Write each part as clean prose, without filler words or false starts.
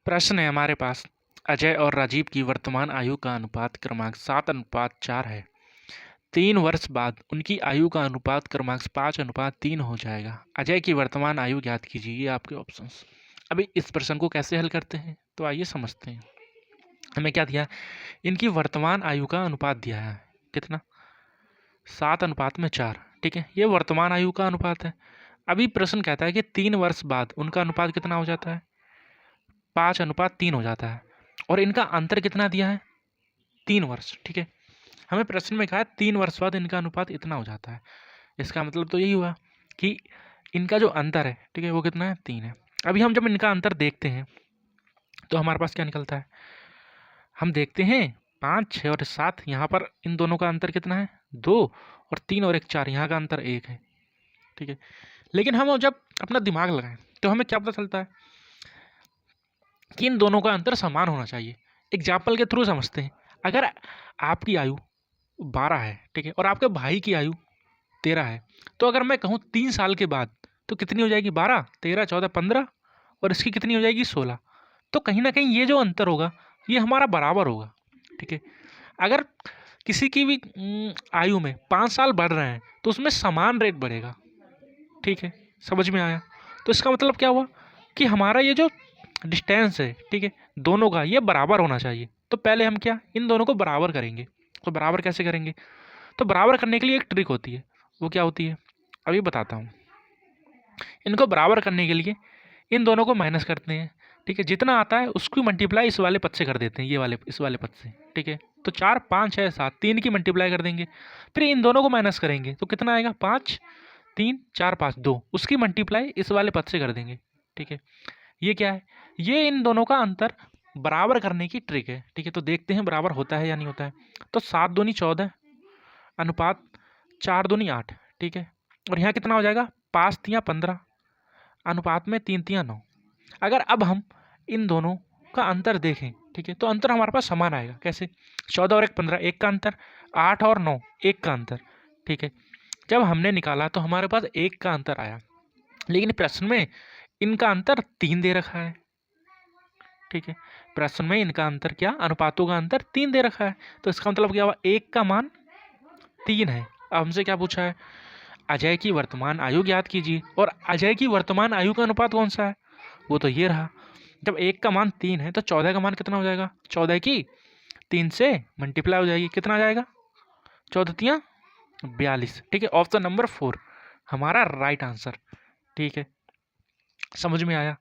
प्रश्न है हमारे पास। अजय और राजीव की वर्तमान आयु का अनुपात क्रमांक 7:4 है। 3 वर्ष बाद उनकी आयु का अनुपात क्रमांक 5:3 हो जाएगा। अजय की वर्तमान आयु ज्ञात कीजिए। ये आपके ऑप्शंस। अभी इस प्रश्न को कैसे हल करते हैं तो आइए समझते हैं। हमें क्या दिया, इनकी वर्तमान आयु का अनुपात दिया है कितना, 7:4। ठीक है, ये वर्तमान आयु का अनुपात है। अभी प्रश्न कहता है कि 3 वर्ष बाद उनका अनुपात कितना हो जाता है, 5:3 हो जाता है। और इनका अंतर कितना दिया है, 3 वर्ष। ठीक है, हमें प्रश्न में कहा है 3 वर्ष बाद इनका अनुपात इतना हो जाता है। इसका मतलब तो यही हुआ कि इनका जो अंतर है, ठीक है, वो कितना है, 3 है। अभी हम जब इनका अंतर देखते हैं तो हमारे पास क्या निकलता है, हम देखते हैं 5, 6 और 7, यहाँ पर इन दोनों का अंतर कितना है, 2, और 3 और 1 4, यहाँ का अंतर 1 है। ठीक है, लेकिन हम जब अपना दिमाग लगाएं तो हमें क्या पता चलता है कि इन दोनों का अंतर समान होना चाहिए। एग्जाम्पल के थ्रू समझते हैं। अगर आपकी आयु 12 है, ठीक है, और आपके भाई की आयु 13 है, तो अगर मैं कहूँ 3 साल के बाद तो कितनी हो जाएगी, 12, 13, 14, 15, और इसकी कितनी हो जाएगी, 16। तो कहीं ना कहीं ये जो अंतर होगा ये हमारा बराबर होगा। ठीक है, अगर किसी की भी आयु में 5 साल बढ़ रहे हैं तो उसमें समान रेट बढ़ेगा। ठीक है, समझ में आया। तो इसका मतलब क्या हुआ कि हमारा ये जो डिस्टेंस है, ठीक है, दोनों का ये बराबर होना चाहिए। तो पहले हम क्या, इन दोनों को बराबर करेंगे। तो बराबर कैसे करेंगे, तो बराबर करने के लिए एक ट्रिक होती है। वो क्या होती है, अभी बताता हूँ। इनको बराबर करने के लिए इन दोनों को माइनस करते हैं। ठीक है, जितना आता है उसकी मल्टीप्लाई इस वाले पद से कर देते हैं, ये वाले इस वाले पद से। ठीक है, तो 4, 5, 6, 7, 3 की मल्टीप्लाई कर देंगे। फिर इन दोनों को माइनस करेंगे तो कितना आएगा, 5, 3, 4, 5, 2, उसकी मल्टीप्लाई इस वाले पद से कर देंगे। ठीक है, ये क्या है, ये इन दोनों का अंतर बराबर करने की ट्रिक है। ठीक है, तो देखते हैं बराबर होता है या नहीं होता है। तो 7 दूनी 14 अनुपात 4 दूनी 8। ठीक है, और यहाँ कितना हो जाएगा, 5 तियाँ 15 अनुपात में 3 तियाँ 9। अगर अब हम इन दोनों का अंतर देखें, ठीक है, तो अंतर हमारे पास समान आएगा। कैसे, 14 और 1 15, 1 का अंतर, 8 और 9 1 का अंतर। ठीक है, जब हमने निकाला तो हमारे पास 1 का अंतर आया, लेकिन प्रश्न में इनका अंतर 3 दे रखा है। ठीक है, प्रश्न में इनका अंतर क्या, अनुपातों का अंतर 3 दे रखा है। तो इसका मतलब क्या हुआ, 1 का मान 3 है। अब हमसे क्या पूछा है, अजय की वर्तमान आयु ज्ञात कीजिए। और अजय की वर्तमान आयु का अनुपात कौन सा है, वो तो ये रहा। जब 1 का मान 3 है तो 14 का मान कितना हो जाएगा, 14 की 3 से मल्टीप्लाई हो जाएगी, कितना आ जाएगा, 14 तियाँ 42। ठीक है, ऑप्शन नंबर 4 हमारा राइट आंसर। ठीक है, समझ में आया।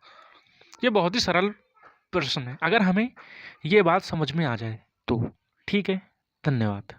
ये बहुत ही सरल प्रश्न है, अगर हमें ये बात समझ में आ जाए तो। ठीक है, धन्यवाद।